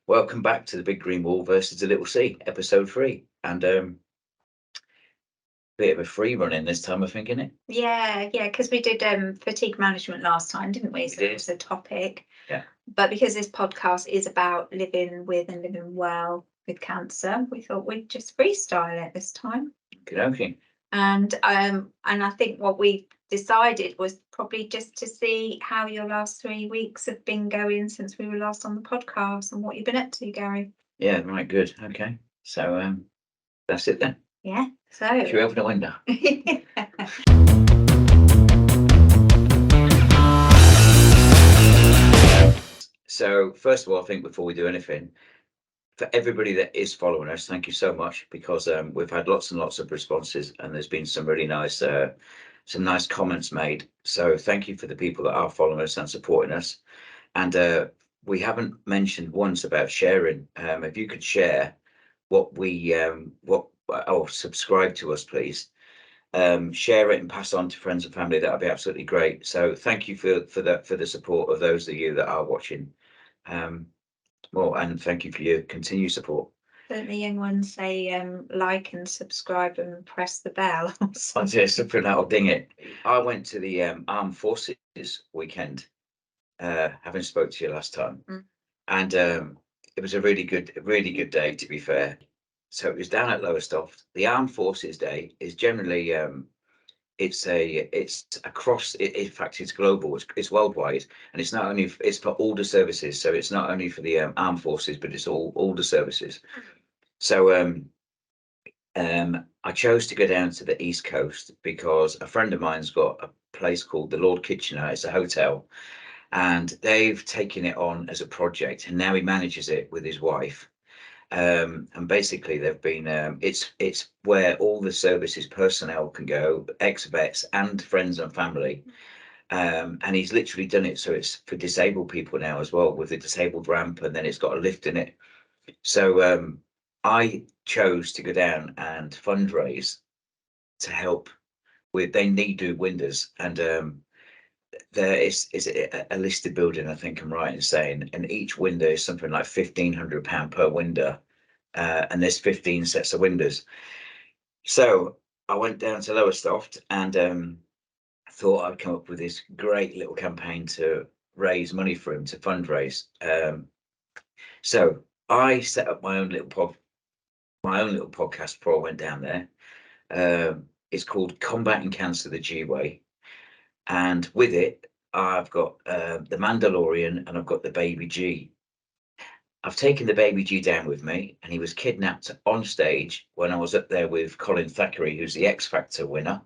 welcome back to the Big Green Wall versus the Little C, episode 3. And bit of a free run in this time, I think, innit? Yeah, because we did fatigue management last time, didn't we? So it was a topic. Yeah. But because this podcast is about living with and living well with cancer, we thought we'd just freestyle it this time. Okay. And I think what we decided was probably just to see how your last 3 weeks have been going since we were last on the podcast and what you've been up to, Gary. Yeah, right, good. Okay. So that's it then. Yeah. So should we open the window? So first of all, I think before we do anything, for everybody that is following us, thank you so much, because we've had lots and lots of responses, and there's been some really nice some nice comments made. So thank you for the people that are following us and supporting us. And we haven't mentioned once about sharing. If you could share what we subscribe to us, please. Share it and pass on to friends and family. That would be absolutely great. So thank you for the support of those of you that are watching. Well, and thank you for your continued support. Don't the young ones say like and subscribe and press the bell? Something that'll ding it. I went to the Armed Forces weekend, having spoke to you last time, and it was a really good day, to be fair. So it was down at Lowestoft. The Armed Forces Day is generally it's across. In fact, it's global. It's worldwide, and it's not only it's for all the services. So it's not only for the armed forces, but it's all the services. So I chose to go down to the East Coast because a friend of mine's got a place called the Lord Kitchener. It's a hotel, and they've taken it on as a project, and now he manages it with his wife. And basically they've been it's where all the services personnel can go, ex-vets and friends and family, and he's literally done it so it's for disabled people now as well, with a disabled ramp, and then it's got a lift in it. So I chose to go down and fundraise to help with, they need new windows, and there is a listed building, I think I'm right in saying, and each window is something like £1,500 per window, and there's 15 sets of windows. So I went down to Lowestoft and thought I'd come up with this great little campaign to raise money for him, to fundraise. So I set up my own little podcast before I went down there. It's called Combating Cancer the G Way. And with it, I've got the Mandalorian, and I've got the Baby G. I've taken the Baby G down with me, and he was kidnapped on stage when I was up there with Colin Thackeray, who's the X Factor winner.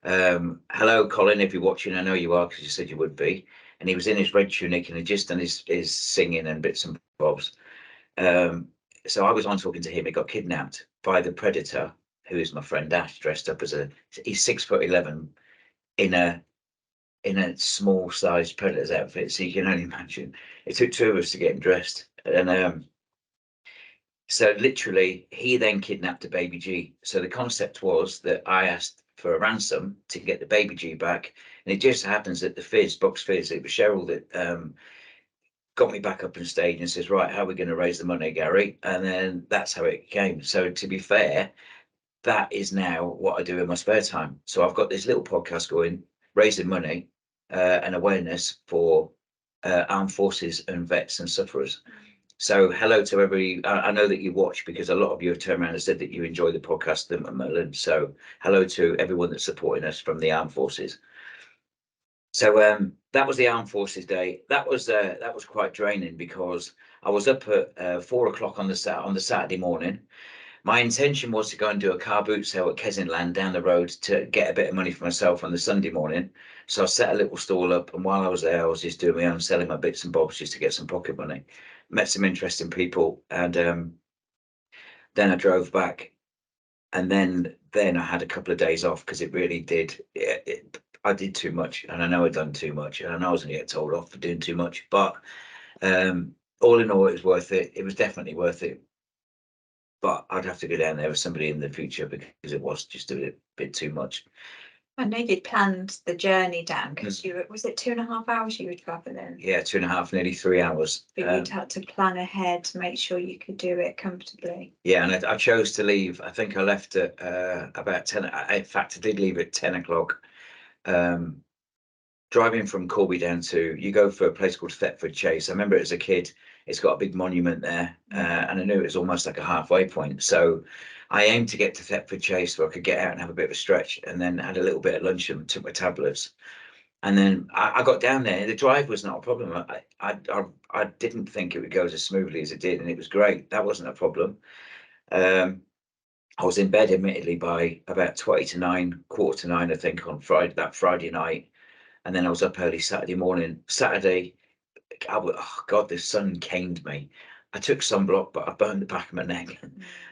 Hello, Colin, if you're watching, I know you are because you said you would be. And he was in his red tunic and he just done his singing and bits and bobs. So I was on talking to him. He got kidnapped by the Predator, who is my friend Ash, dressed up as he's 6'11" in a small sized Predator's outfit, so you can only imagine. It took 2 of us to get him dressed, and so literally he then kidnapped the Baby G. So the concept was that I asked for a ransom to get the Baby G back, and it just happens that the Box Fizz, it was Cheryl that got me back up on stage and says, right, how are we going to raise the money, Gary? And then that's how it came. So to be fair, that is now what I do in my spare time. So I've got this little podcast going, raising money and awareness for armed forces and vets and sufferers. So hello to everybody. I know that you watch, because a lot of you have turned around and said that you enjoy the podcast, the Macmillan. So hello to everyone that's supporting us from the armed forces. So that was the Armed Forces Day. That was quite draining, because I was up at 4 o'clock on the Saturday morning. My intention was to go and do a car boot sale at Kensington down the road to get a bit of money for myself on the Sunday morning. So I set a little stall up, and while I was there, I was just doing my own, selling my bits and bobs just to get some pocket money. Met some interesting people, and then I drove back, and then I had a couple of days off, because it really did. I did too much, and I know I'd done too much, and I know I was going to get told off for doing too much. But all in all, it was worth it. It was definitely worth it. But I'd have to go down there with somebody in the future, because it was just a bit too much. I know you'd planned the journey down because was it 2.5 hours you were travelling? Yeah, 2.5, nearly 3 hours. But you'd had to plan ahead to make sure you could do it comfortably. Yeah, and I chose to leave. I think I left at about 10. In fact, I did leave at 10 o'clock. Driving from Corby down you go for a place called Thetford Chase. I remember as a kid, it's got a big monument there, and I knew it was almost like a halfway point. So I aimed to get to Thetford Chase so I could get out and have a bit of a stretch, and then had a little bit of lunch and took my tablets. And then I got down there. The drive was not a problem. I didn't think it would go as smoothly as it did, and it was great. That wasn't a problem. I was in bed, admittedly, by about 20 to 9, quarter to 9, I think, on Friday night. And then I was up early Saturday morning. Saturday, oh God, the sun caned me. I took sunblock, but I burned the back of my neck,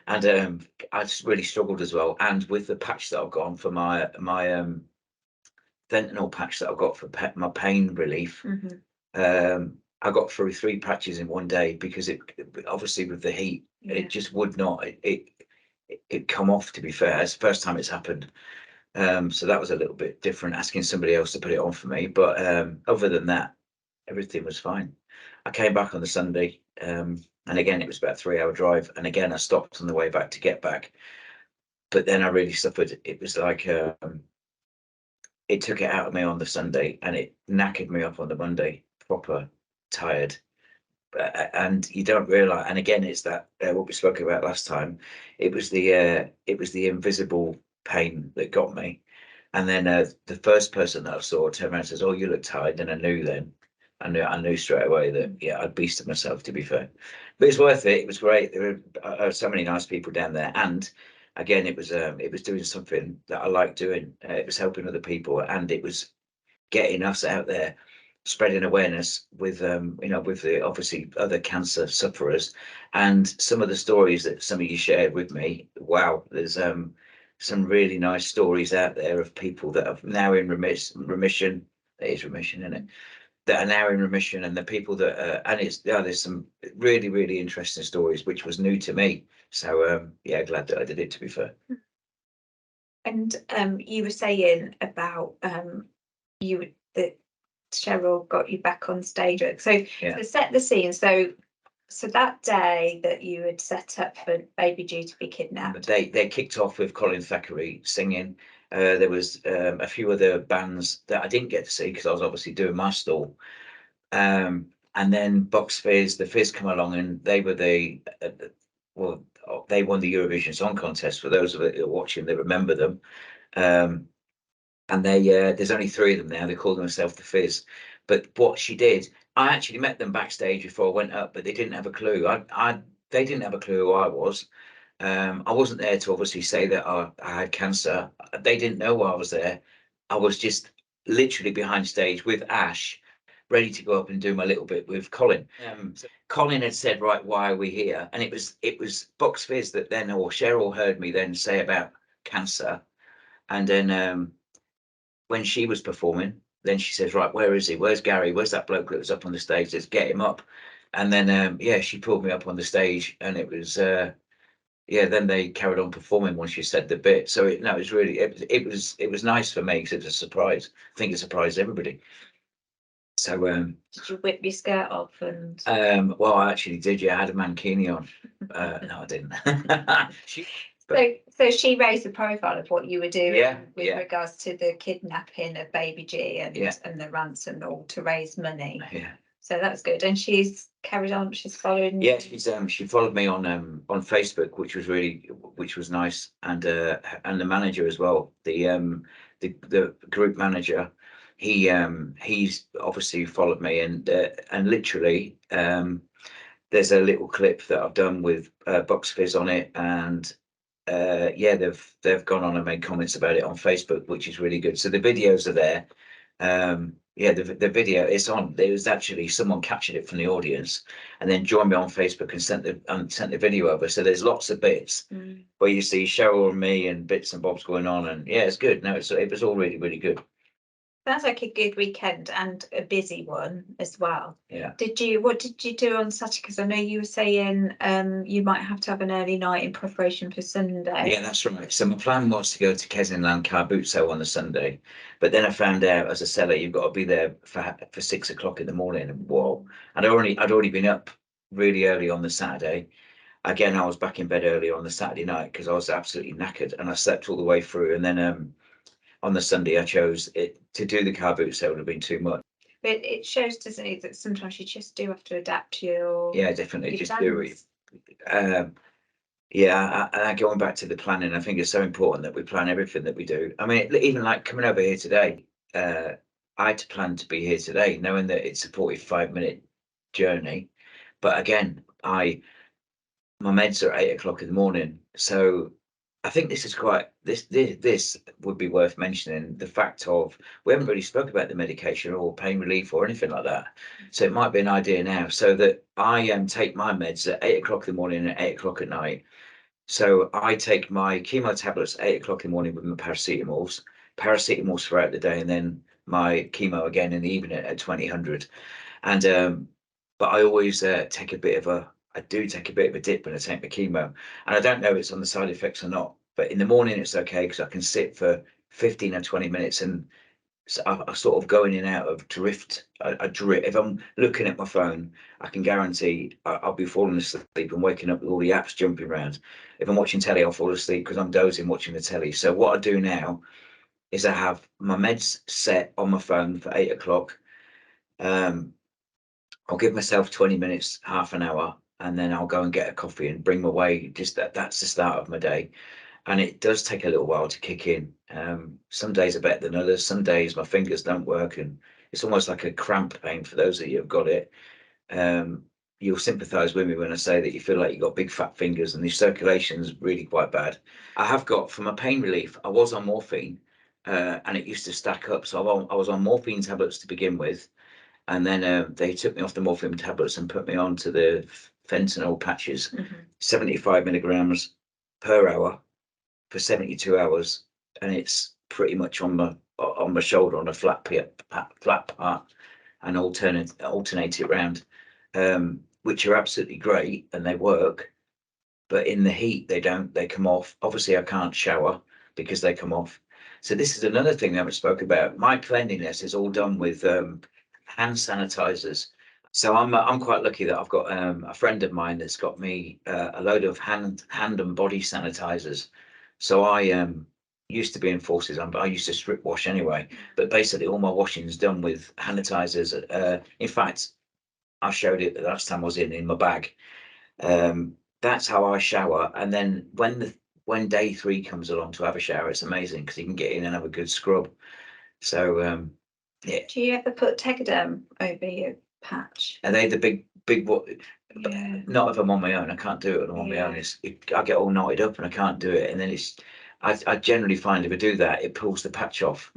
and I just really struggled as well. And with the patch that I've got on for my fentanyl patch that I've got for my pain relief, I got through 3 patches in one day because it obviously with the heat, it just would not. It come off. To be fair, it's the first time it's happened. So that was a little bit different, asking somebody else to put it on for me. But other than that, everything was fine. I came back on the Sunday, and again, it was about a 3-hour drive. And again, I stopped on the way back to get back. But then I really suffered. It was like it took it out of me on the Sunday, and it knackered me up on the Monday, proper tired. And you don't realize. And again, it's that what we spoke about last time. It was the invisible pain that got me. And then the first person that I saw turned around and says, "Oh, you look tired." And I knew then. I knew straight away that I'd beasted myself, to be fair. But it's worth it. It was great. There were so many nice people down there, and again, it was doing something that I like doing. It was helping other people, and it was getting us out there, spreading awareness with with the obviously other cancer sufferers, and some of the stories that some of you shared with me. Wow, there's some really nice stories out there of people that are now in remission. It is remission, isn't it? That are now in remission, and the people that and there's some really interesting stories which was new to me. So glad that I did it, to be fair. And you were saying about that Cheryl got you back on stage. So to set the scene, so that day that you had set up for Baby G to be kidnapped, they kicked off with Colin Thackeray singing. There was a few other bands that I didn't get to see because I was obviously doing my stall. And then Box Fizz, the Fizz come along, and they were they won the Eurovision Song Contest. For those of you who are watching, they remember them. And there's only 3 of them now. They call themselves the Fizz. But what she did, I actually met them backstage before I went up, but they didn't have a clue. They didn't have a clue who I was. I wasn't there to obviously say that I had cancer. They didn't know I was there. I was just literally behind stage with Ash, ready to go up and do my little bit with Colin. Colin had said, "Right, why are we here?" And it was Box Fizz that then, or Cheryl heard me then say about cancer. And then when she was performing, then she says, "Right, where is he? Where's Gary? Where's that bloke that was up on the stage? Let's get him up." And then she pulled me up on the stage, and it was then they carried on performing once she said the bit. So it was nice for me because it was a surprise. I think it surprised everybody. So did you whip your skirt off? And well, I actually did. Yeah, I had a mankini on. No, I didn't. So she raised the profile of what you were doing with regards to the kidnapping of Baby G and the ransom all to raise money. Yeah. So that's good. And she's carried on. She's following. Yeah, she followed me on Facebook, which was nice, and the manager as well. The group manager, he's obviously followed me, and literally there's a little clip that I've done with Box Fizz on it, and they've gone on and made comments about it on Facebook, which is really good. So the videos are there. The video is on. There was actually someone captured it from the audience and then joined me on Facebook and sent the video over. So there's lots of bits where you see Cheryl and me and bits and bobs going on, and it's good. No, it was all really good. Sounds like a good weekend and a busy one as well. Yeah. What did you do on Saturday? Because I know you were saying you might have to have an early night in preparation for Sunday. Yeah, that's right. So my plan was to go to Kensington car boot sale on the Sunday, but then I found out as a seller you've got to be there for 6 o'clock in the morning. And whoa! And I'd already been up really early on the Saturday. Again, I was back in bed early on the Saturday night because I was absolutely knackered, and I slept all the way through. And then on the Sunday, I chose it to do the car boot sale. Would have been too much. But it shows, doesn't it, that sometimes you just do have to adapt to your Definitely your just plans. do it. Yeah, going back to the planning, I think it's so important that we plan everything that we do. I mean, even like coming over here today, I had to plan to be here today, knowing that it's a 45-minute journey. But again, my meds are at 8 o'clock in the morning, so I think this is this would be worth mentioning. The fact of we haven't really spoke about the medication or pain relief or anything like that, so it might be an idea now, so that I take my meds at 8 o'clock in the morning and at 8 o'clock at night. So I take my chemo tablets at 8 o'clock in the morning with my paracetamols throughout the day, and then my chemo again in the evening at 2000. And but I always take a bit of I do take a bit of a dip when I take my chemo, and I don't know if it's on the side effects or not. But in the morning it's okay because I can sit for 15 or 20 minutes, and so I sort of go in and out of drift. I drift. If I'm looking at my phone, I can guarantee I'll be falling asleep and waking up with all the apps jumping around. If I'm watching telly, I'll fall asleep because I'm dozing watching the telly. So what I do now is I have my meds set on my phone for 8 o'clock. I'll give myself 20 minutes, half an hour, and then I'll go and get a coffee and bring my way. Just that's the start of my day. And it does take a little while to kick in. Some days are better than others. Some days my fingers don't work, and it's almost like a cramp pain for those of you who've got it. You'll sympathise with me when I say that you feel like you've got big fat fingers and the circulation's really quite bad. I have got, for my pain relief, I was on morphine, and it used to stack up. So I was on morphine tablets to begin with, and then they took me off the morphine tablets and put me on to the fentanyl patches, 75 milligrams per hour for 72 hours, and it's pretty much on my shoulder on a flat part, and alternate it around, which are absolutely great and they work. But in the heat, they come off. Obviously, I can't shower because they come off. So this is another thing I haven't spoke about. My cleanliness is all done with hand sanitizers. So I'm quite lucky that I've got a friend of mine that's got me a load of hand and body sanitizers. So I used to be in forces, but I used to strip wash anyway. But basically, all my washing is done with hand sanitizers. In fact, I showed it the last time I was in my bag. That's how I shower. And then when day 3 comes along to have a shower, it's amazing because you can get in and have a good scrub. So yeah. Do you ever put Tegaderm over your patch? Are they the big what? Yeah. Not if I'm on my own. I can't do it on my own. I get all knotted up and I can't do it. And then I generally find if I do that, it pulls the patch off.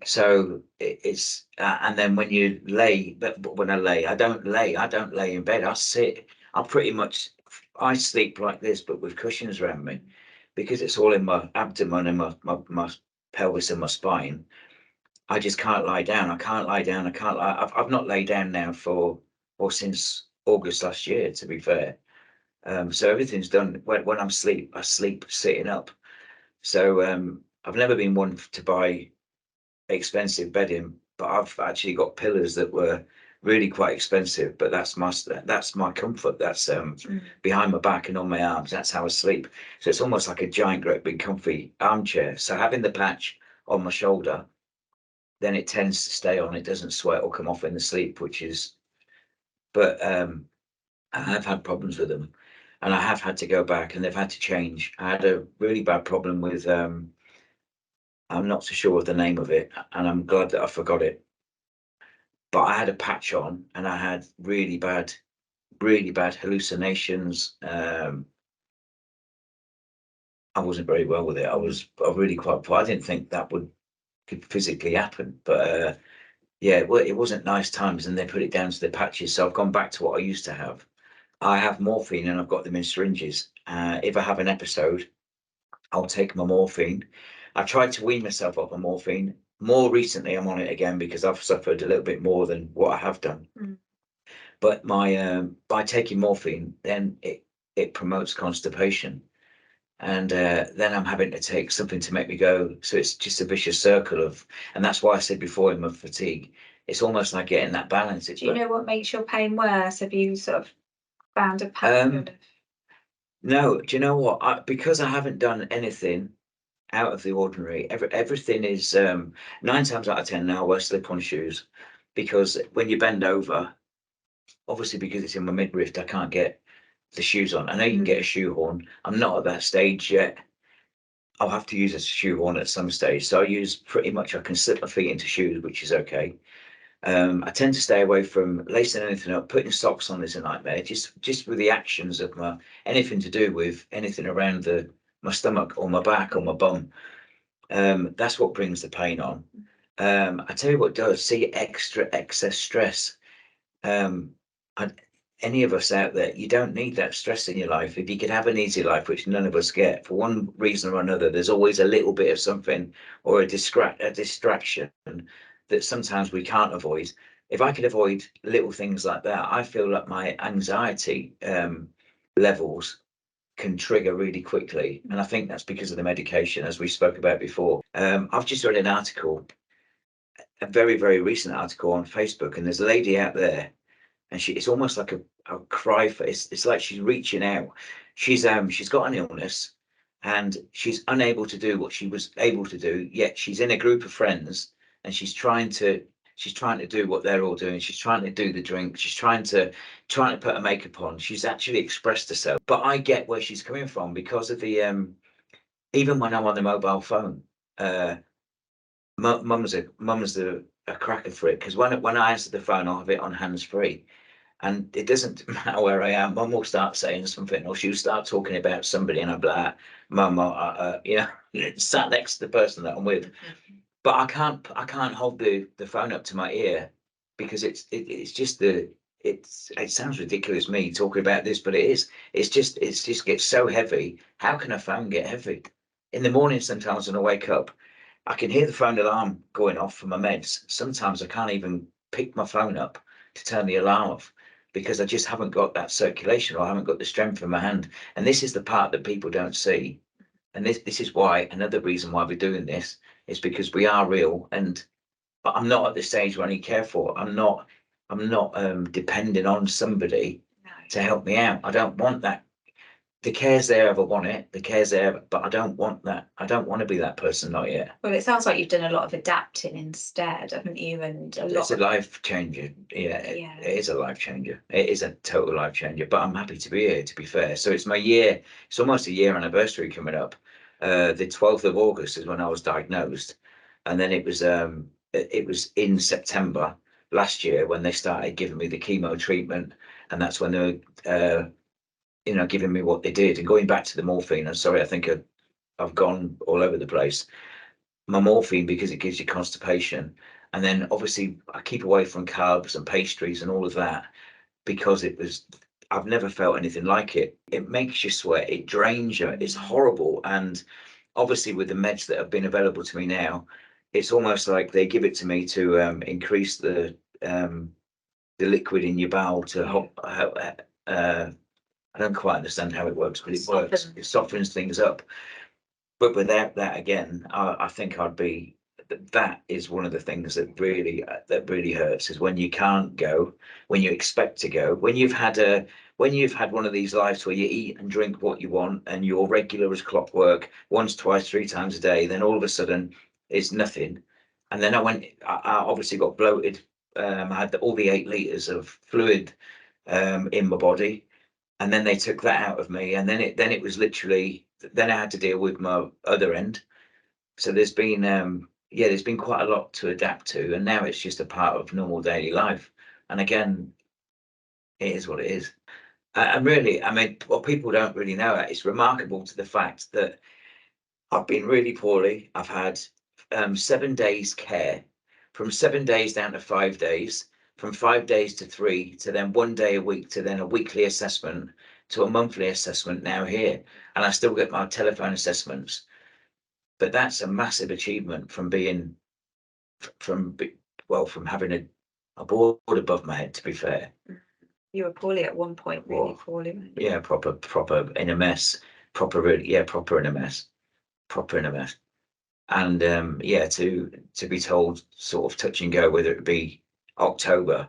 So it's and then when you lay, but when I lay, I don't lay in bed. I sit. I sleep like this, but with cushions around me, because it's all in my abdomen and my pelvis and my spine. I just can't lie down. I can't lie down. I've not laid down now since August last year, to be fair. So everything's done when I'm asleep. I sleep sitting up. So I've never been one to buy expensive bedding, but I've actually got pillows that were really quite expensive. But that's my comfort. That's behind my back and on my arms. That's how I sleep. So it's almost like a giant, great big comfy armchair. So having the patch on my shoulder, then it tends to stay on. It doesn't sweat or come off in the sleep, but I have had problems with them, and I have had to go back, and they've had to change. I had a really bad problem with I'm not so sure of the name of it, and I'm glad that I forgot it. But I had a patch on, and I had really bad hallucinations. I wasn't very well with it. I really quite poor. I didn't think that could physically happen, but yeah, well, it wasn't nice times, and they put it down to the patches. So I've gone back to what I used to have. I have morphine, and I've got them in syringes. If I have an episode, I'll take my morphine. I've tried to wean myself off of morphine. more recently I'm on it again because I've suffered a little bit more than what I have done. But my by taking morphine, then it promotes constipation, and then I'm having to take something to make me go. So it's just a vicious circle of, and that's why I said before in my fatigue, it's almost like getting that balance. Do you know what makes your pain worse? Have you sort of found a pattern? No, do you know what? Because I haven't done anything out of the ordinary. Everything is 9 times out of 10 now I slip on shoes, because when you bend over, obviously because it's in my midriff, I can't get the shoes on. I know you can get a shoehorn. I'm not at that stage yet. I'll have to use a shoehorn at some stage. So I use pretty much, I can slip my feet into shoes, which is okay. I tend to stay away from lacing anything up. Putting socks on is a nightmare. Just with the actions of my, anything to do with anything around my stomach or my back or my bum. That's what brings the pain on. I tell you what does, see excess stress. Any of us out there, you don't need that stress in your life. If you could have an easy life, which none of us get, for one reason or another, there's always a little bit of something or a distraction that sometimes we can't avoid. If I could avoid little things like that, I feel like my anxiety levels can trigger really quickly. And I think that's because of the medication, as we spoke about before. I've just read an article, a very, very recent article on Facebook, and there's a lady out there, and it's almost like a cry for, it's like she's reaching out. She's got an illness and she's unable to do what she was able to do, yet she's in a group of friends and she's trying to do what they're all doing. She's trying to do the drink, she's trying to put her makeup on. She's actually expressed herself. But I get where she's coming from because of the even when I'm on the mobile phone, mum's a cracker for it, because when I answer the phone, I'll have it on hands free. And it doesn't matter where I am, mum will start saying something, or she'll start talking about somebody, and I'll be like, mum, sat next to the person that I'm with. But I can't hold the phone up to my ear, because it's just it sounds ridiculous me talking about this, but it is. It's just gets so heavy. How can a phone get heavy? In the morning, sometimes when I wake up, I can hear the phone alarm going off for my meds. Sometimes I can't even pick my phone up to turn the alarm off, because I just haven't got that circulation, or I haven't got the strength in my hand. And this is the part that people don't see. And this is why, another reason why we're doing this is because we are real. But I'm not at the stage where I need care for. I'm not depending on somebody to help me out. I don't want that. The care's there if I want it. The care's there, but I don't want that. I don't want to be that person, not yet. Well, it sounds like you've done a lot of adapting instead, haven't you? And it's a life changer. Yeah, it is a life changer. It is a total life changer. But I'm happy to be here, to be fair. So it's my year. It's almost a year anniversary coming up. The 12th of August is when I was diagnosed, and then it was in September last year when they started giving me the chemo treatment, and that's when they were giving me what they did. And going back to the morphine, I'm sorry, I think I've gone all over the place. My morphine, because it gives you constipation, and then obviously I keep away from carbs and pastries and all of that, because I've never felt anything like it. It makes you sweat, it drains you, it's horrible. And obviously with the meds that have been available to me now, it's almost like they give it to me to increase the liquid in your bowel to I don't quite understand how it works, but it works. It softens things up. But without that, again, I think that is one of the things that really hurts, is when you can't go, when you expect to go, when you've had one of these lives where you eat and drink what you want and you're regular as clockwork, once, twice, 3 times a day, then all of a sudden it's nothing. And then I obviously got bloated. I had all the 8 liters of fluid in my body. And then they took that out of me, and then it was literally, then I had to deal with my other end. So there's been quite a lot to adapt to, and now it's just a part of normal daily life. And again, it is what it is. And really, I mean, what people don't really know, it's remarkable to the fact that I've been really poorly. I've had 7 days care, from 7 days down to 5 days, from 5 days to 3, to then 1 day a week, to then a weekly assessment, to a monthly assessment now here. And I still get my telephone assessments. But that's a massive achievement from being from having a board above my head, to be fair. You were poorly at one point, really poorly. Yeah, proper in a mess, proper in a mess, and to be told sort of touch and go whether it be October,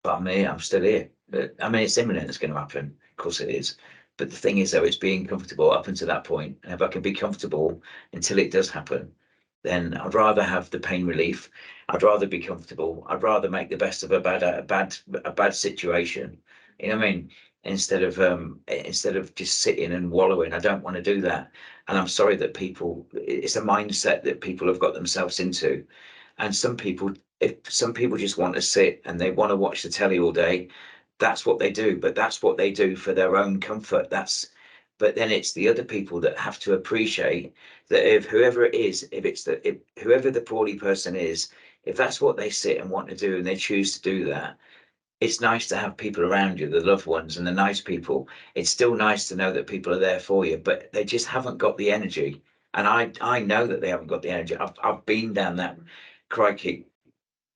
but I'm still here. But I mean, it's imminent, it's going to happen, of course it is, but the thing is, though, it's being comfortable up until that point, and if I can be comfortable until it does happen, then I'd rather have the pain relief. I'd rather be comfortable. I'd rather make the best of a bad situation. You know what I mean? Instead of just sitting and wallowing. I don't want to do that. And I'm sorry that it's a mindset that people have got themselves into. And some people just want to sit and they want to watch the telly all day. That's what they do, but that's what they do for their own comfort. But then it's the other people that have to appreciate that if whoever it is, if whoever the poorly person is, if that's what they sit and want to do and they choose to do that, it's nice to have people around you, the loved ones and the nice people. It's still nice to know that people are there for you, but they just haven't got the energy. And I know that they haven't got the energy. I've been down that, crikey.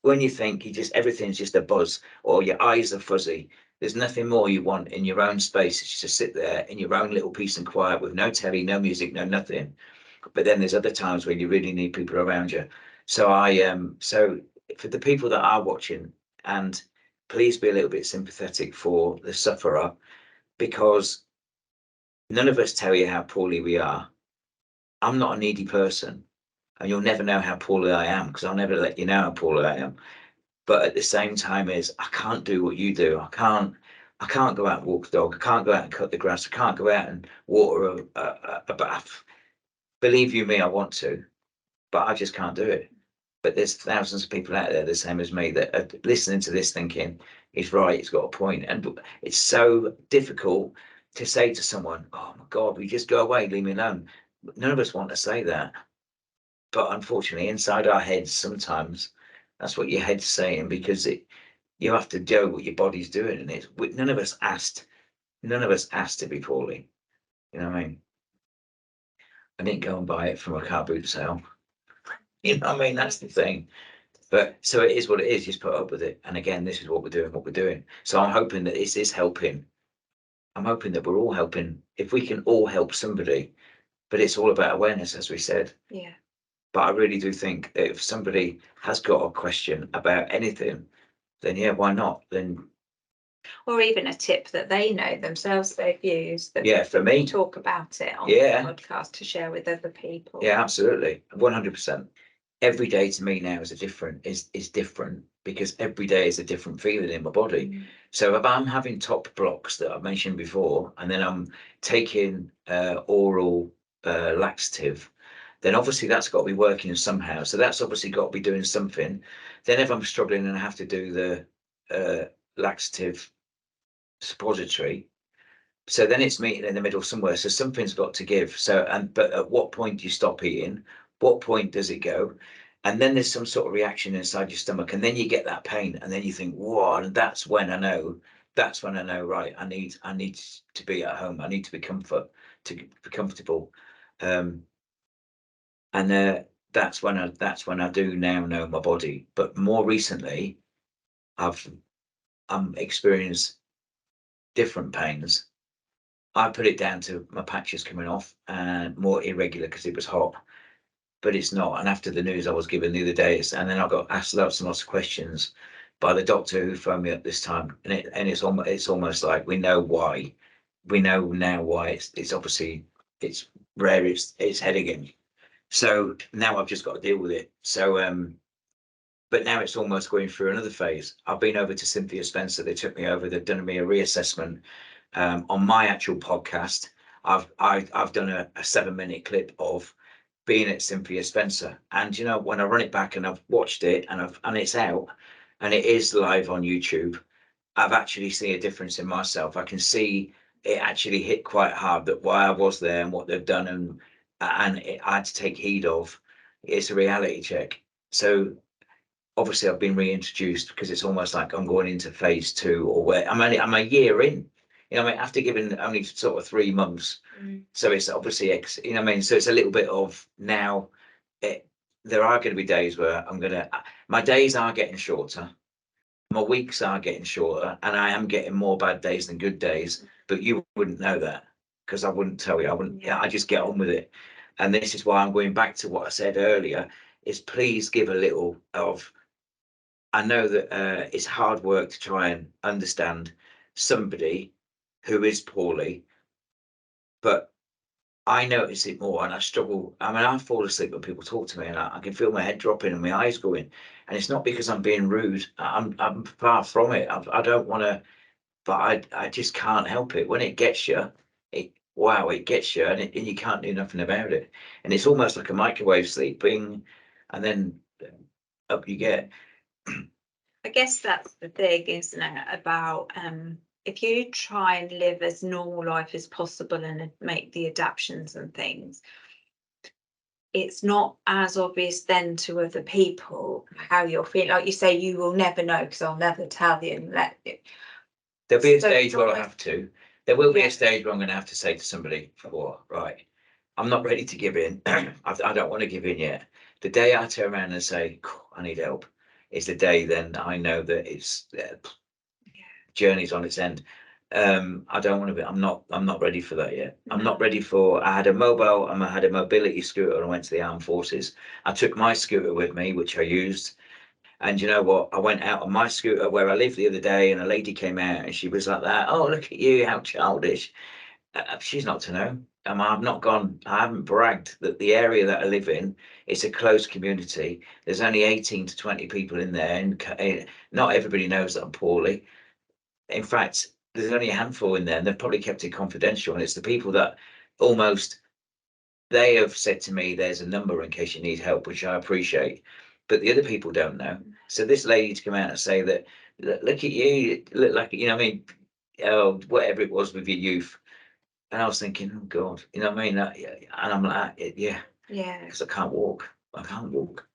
When you think everything's just a buzz or your eyes are fuzzy, there's nothing more you want in your own space. It's just to sit there in your own little peace and quiet with no telly, no music, no nothing. But then there's other times when you really need people around you. So so for the people that are watching, and please be a little bit sympathetic for the sufferer, because none of us tell you how poorly we are. I'm not a needy person, and you'll never know how poorly I am because I'll never let you know how poorly I am. But at the same time I can't do what you do. I can't go out and walk the dog. I can't go out and cut the grass. I can't go out and water a bath. Believe you me, I want to, but I just can't do it. But there's thousands of people out there the same as me that are listening to this thinking, he's right, he's got a point. And it's so difficult to say to someone, oh my God, we just go away, leave me alone. None of us want to say that. But unfortunately, inside our heads, sometimes that's what your head's saying, because you have to do what your body's doing. And none of us asked to be poorly. You know what I mean? I didn't go and buy it from a car boot sale. You know what I mean? That's the thing. But so it is what it is. Just put up with it. And again, this is what we're doing. So I'm hoping that this is helping. I'm hoping that we're all helping. If we can all help somebody, but it's all about awareness, as we said. Yeah. But I really do think that if somebody has got a question about anything, then yeah, why not? Then, or even a tip that they know themselves they've used. That for me, talk about it on the podcast to share with other people. Yeah, absolutely, 100%. Every day to me now is different because every day is a different feeling in my body. So if I'm having top blocks that I've mentioned before, and then I'm taking oral laxative, then obviously that's got to be working somehow. So that's obviously got to be doing something. Then if I'm struggling and I have to do the laxative suppository, so then it's meeting in the middle somewhere. So something's got to give. But at what point do you stop eating? What point does it go? And then there's some sort of reaction inside your stomach, and then you get that pain, and then you think, "Whoa!" And that's when I know, right? I need to be at home. I need to be comfortable. And that's when I do now know my body. But more recently, I'm experienced different pains. I put it down to my patches coming off and more irregular because it was hot, but it's not. And after the news I was given the other day, and then I got asked lots and lots of questions by the doctor who phoned me up this time, and it's almost like we know why. We know now why. It's obviously it's rare. It's head again. So now I've just got to deal with it. So but now it's almost going through another phase. I've been over to Cynthia Spencer. They took me over. They've done me a reassessment. On my actual podcast, I've done a 7-minute clip of being at Cynthia Spencer, and you know, when I run it back and I've watched it and it's out and it is live on YouTube, I've actually seen a difference in myself. I can see it actually hit quite hard that why I was there and what they've done, and I had to take heed of. It's a reality check. So obviously I've been reintroduced because it's almost like I'm going into phase 2, or where I'm a year in. You know, I mean, after giving only sort of 3 months, so it's obviously you know, I mean, so it's a little bit of now. there are going to be days where my days are getting shorter, my weeks are getting shorter, and I am getting more bad days than good days, but you wouldn't know that because I wouldn't tell you. I just get on with it. And this is why I'm going back to what I said earlier, is please give a little of, I know that it's hard work to try and understand somebody who is poorly, but I notice it more and I struggle. I mean, I fall asleep when people talk to me and I can feel my head dropping and my eyes going. And it's not because I'm being rude. I'm far from it. I don't want to, but I just can't help it. When it gets you, it gets you, and you can't do nothing about it. And it's almost like a microwave sleeping, and then up you get. I guess that's the thing, isn't it, about if you try and live as normal life as possible and make the adaptations and things, it's not as obvious then to other people how you're feeling. Like you say, you will never know because I'll never tell you and let you. There'll be a stage where I have to. There will be a stage where I'm going to have to say to somebody, right, I'm not ready to give in. I don't want to give in yet. The day I turn around and say, I need help, is the day then I know that it's journey's on its end. I don't want to be, I'm not ready for that yet. I'm not ready for, I had a mobility scooter and I went to the armed forces. I took my scooter with me, which I used. And you know what? I went out on my scooter where I live the other day and a lady came out and she was like that. Oh, look at you, how childish. She's not to know. I haven't bragged that the area that I live in, it's a closed community. There's only 18 to 20 people in there and not everybody knows that I'm poorly. In fact, there's only a handful in there and they've probably kept it confidential. And it's the people that they have said to me, there's a number in case you need help, which I appreciate. But the other people don't know. So this lady to come out and say that, look at you, look like, you know what I mean? Oh, whatever it was with your youth. And I was thinking, oh God, you know what I mean? And I'm like, yeah, because I can't walk.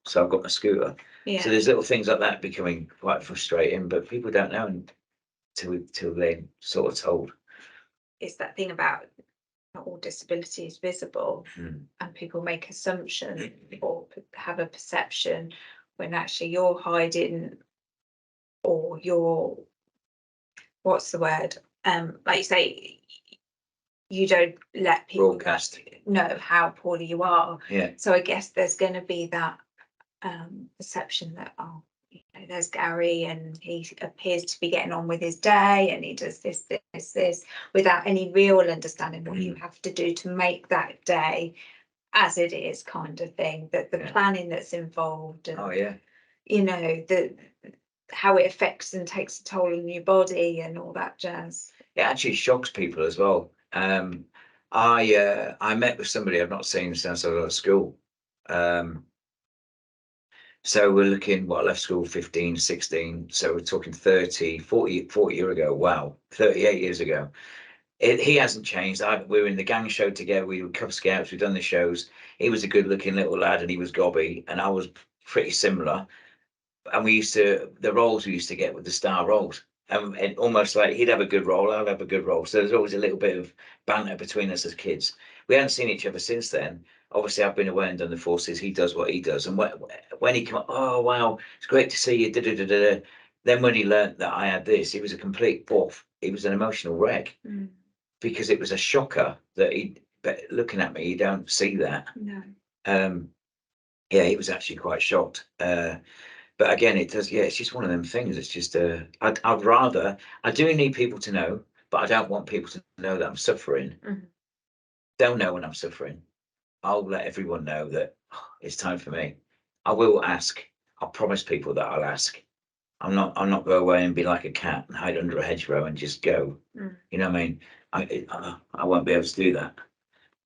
So I've got my scooter. So there's little things like that becoming quite frustrating, but people don't know until they're sort of told. It's that thing about not all disability is visible, and people make assumptions or have a perception when actually you're hiding, or you're, what's the word? Like you say, you don't let people know how poorly you are. Yeah. So I guess there's going to be that perception that, oh, you know, there's Gary and he appears to be getting on with his day and he does this, without any real understanding what you have to do to make that day as it is, kind of thing. That the planning that's involved, and you know, how it affects and takes a toll on your body and all that jazz. It actually shocks people as well. I met with somebody I've not seen since I was at school. So we're looking, I left school 15, 16. So we're talking 30, 40 years ago. Wow, 38 years ago. He hasn't changed. We were in the gang show together. We were Cub Scouts. We've done the shows. He was a good looking little lad and he was gobby. And I was pretty similar. And the roles we used to get were the star roles. And almost like he'd have a good role, I'd have a good role. So there's always a little bit of banter between us as kids. We haven't seen each other since then. Obviously, I've been away and done the forces. He does what he does. And when he came, oh, wow, it's great to see you. Da, da, da, da. Then when he learned that I had this, he was a complete boff. He was an emotional wreck because it was a shocker that but looking at me, you don't see that. No. Yeah, he was actually quite shocked. But again, it does. Yeah, it's just one of them things. It's just, I'd rather, I do need people to know, but I don't want people to know that I'm suffering. Don't know when I'm suffering. I'll let everyone know that it's time for me. I will ask. I'll promise people that I'll ask. I'm not go away and be like a cat and hide under a hedgerow and just go. You know what I mean? I won't be able to do that.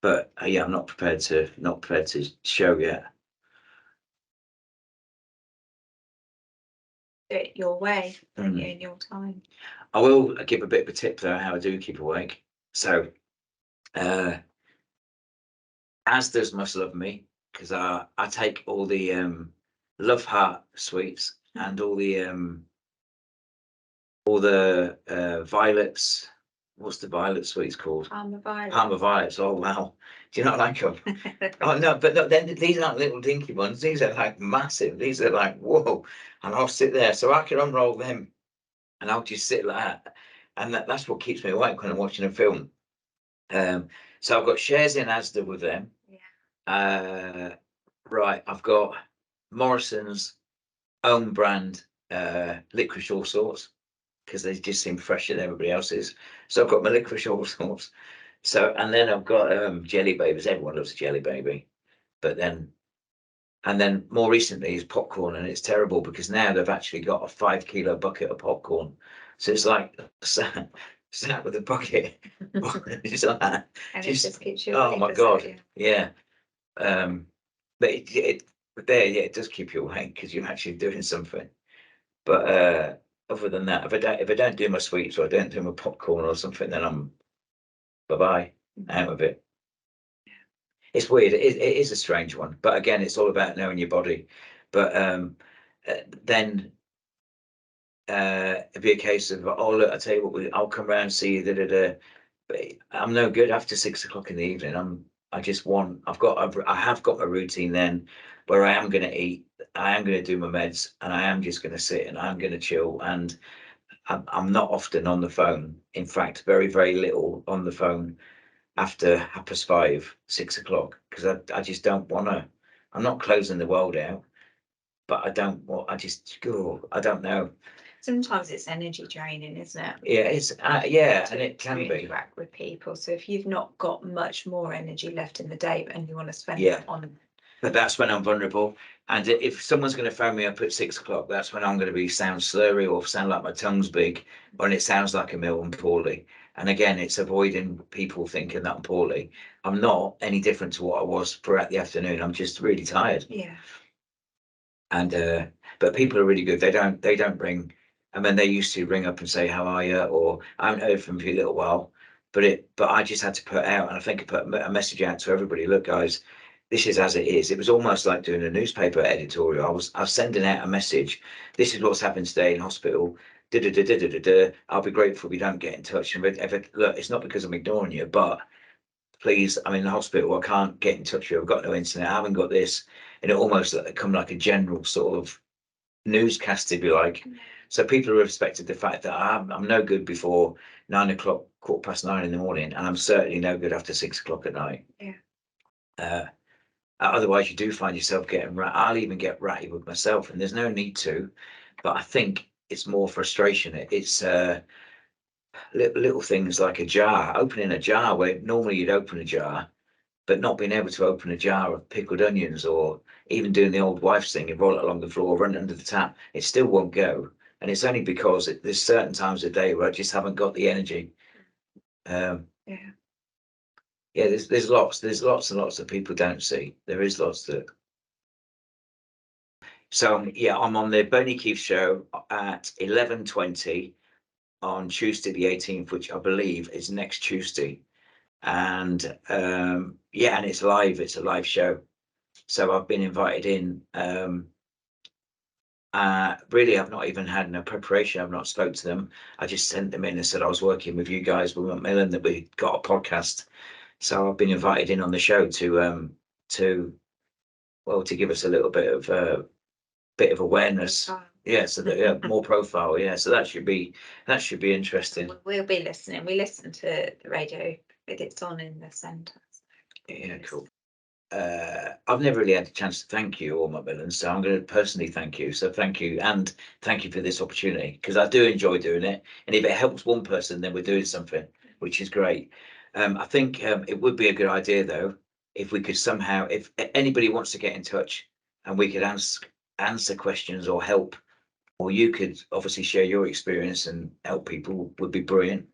But yeah, I'm not prepared to show yet. Do it your way, in your time. I will give a bit of a tip though how I do keep awake. So, as does Must Love Me, because I take all the Love Heart sweets and all the violets, what's the violet sweets called? Parma violets. Parma violets. Oh wow, do you not like them? Oh no, but no, then these aren't little dinky ones. These are like massive. These are like whoa, and I'll sit there, so I can unroll them, and I'll just sit like that, and that's what keeps me awake when I'm watching a film. So I've got shares in Asda with them. Yeah. Right, I've got Morrison's own brand licorice all sorts, because they just seem fresher than everybody else's. So I've got my licorice all sorts. So, and then I've got jelly babies. Everyone loves a jelly baby, but then, and then more recently is popcorn, and it's terrible because now they've actually got a 5 kilo bucket of popcorn. So it's like sat with a bucket. It's like that. And it just keeps you oh awake, my doesn't god, it? yeah. But but there, yeah, it does keep you awake because you're actually doing something. But other than that, if I don't do my sweets or I don't do my popcorn or something, then I'm bye-bye, out of it. It's weird. It is a strange one, but again, it's all about knowing your body. But then it'd be a case of, oh look, I tell you what, I'll come round and see you. Da, da, da. But I'm no good after 6 o'clock in the evening. I have got my routine then, where I am going to eat, I am going to do my meds, and I am just going to sit and I'm going to chill. And I'm not often on the phone. In fact, very, very little on the phone after 5:30, 6 o'clock, because I just don't want to. I'm not closing the world out, but I don't want. I don't know. Sometimes it's energy draining, isn't it? Yeah, it's and it can be. Interact with people. So if you've not got much more energy left in the day and you want to spend Yeah. it on, But that's when I'm vulnerable. And if someone's going to phone me up at 6 o'clock, that's when I'm going to sound slurry or sound like my tongue's big, or it sounds like I'm ill and poorly. And again, it's avoiding people thinking that I'm poorly. I'm not any different to what I was throughout the afternoon. I'm just really tired. yeah, And but people are really good. They don't ring. I mean, they used to ring up and say, how are you? Or I haven't heard from you in a little while. But I just had to put out, and I think I put a message out to everybody. Look, guys, this is as it is. It was almost like doing a newspaper editorial. I was sending out a message. This is what's happened today in hospital. Da, da, da, da, da, da, da. I'll be grateful if you don't get in touch. And look, it's not because I'm ignoring you, but please, I'm in the hospital. I can't get in touch with you. I've got no internet. I haven't got this. And it almost come like a general sort of newscast, if you like. So people have respected the fact that I'm no good before 9 o'clock, 9:15 in the morning, and I'm certainly no good after 6 o'clock at night. Yeah. Otherwise, you do find yourself getting I'll even get ratty with myself, and there's no need to. But I think it's more frustration. It's little things like opening a jar where normally you'd open a jar, but not being able to open a jar of pickled onions, or even doing the old wife's thing and roll it along the floor, run it under the tap, it still won't go. And it's only because there's certain times of day where I just haven't got the energy. Yeah. Yeah, there's lots and lots that people don't see. There is lots that. So yeah, I'm on the Bernie Keefe show at 11:20 on Tuesday the 18th, which I believe is next Tuesday. And yeah, and it's live. It's a live show. So I've been invited in. Really, I've not even had no preparation. I've not spoke to them. I just sent them in and said I was working with you guys with Macmillan, that we got a podcast. So I've been invited in on the show to give us a little bit of awareness. Yeah, so that more profile. Yeah, so that should be interesting. We'll be listening. We listen to the radio, but it's on in the centre. Yeah, cool. I've never really had a chance to thank you, all Macmillan, so I'm going to personally thank you. So thank you, and thank you for this opportunity, because I do enjoy doing it. And if it helps one person, then we're doing something, which is great. I think it would be a good idea, though, if we could somehow, if anybody wants to get in touch and we could answer questions or help, or you could obviously share your experience and help people, would be brilliant.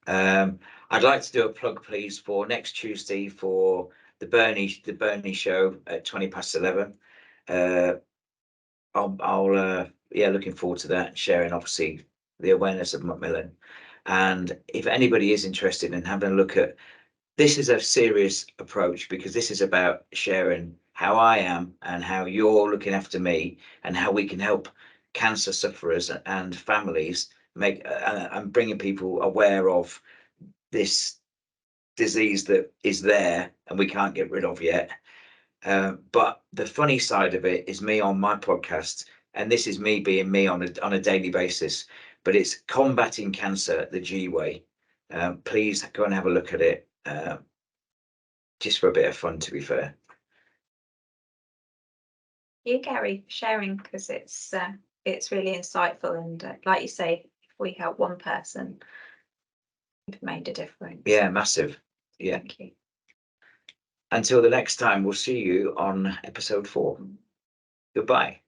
I'd like to do a plug, please, for next Tuesday for the Bernie show at 11:20. Looking forward to that, and sharing obviously the awareness of Macmillan. And if anybody is interested in having a look at this, is a serious approach, because this is about sharing how I am and how you're looking after me, and how we can help cancer sufferers and families make and bringing people aware of this disease that is there and we can't get rid of yet. But the funny side of it is me on my podcast, and this is me being me on a daily basis, but it's Combating Cancer the G Way. Please go and have a look at it, just for a bit of fun, to be fair. You, Gary, for sharing, because it's really insightful, and like you say, if we help one person, we've made a difference. Yeah, massive. Yeah. Thank you. Until the next time, we'll see you on episode 4. Goodbye.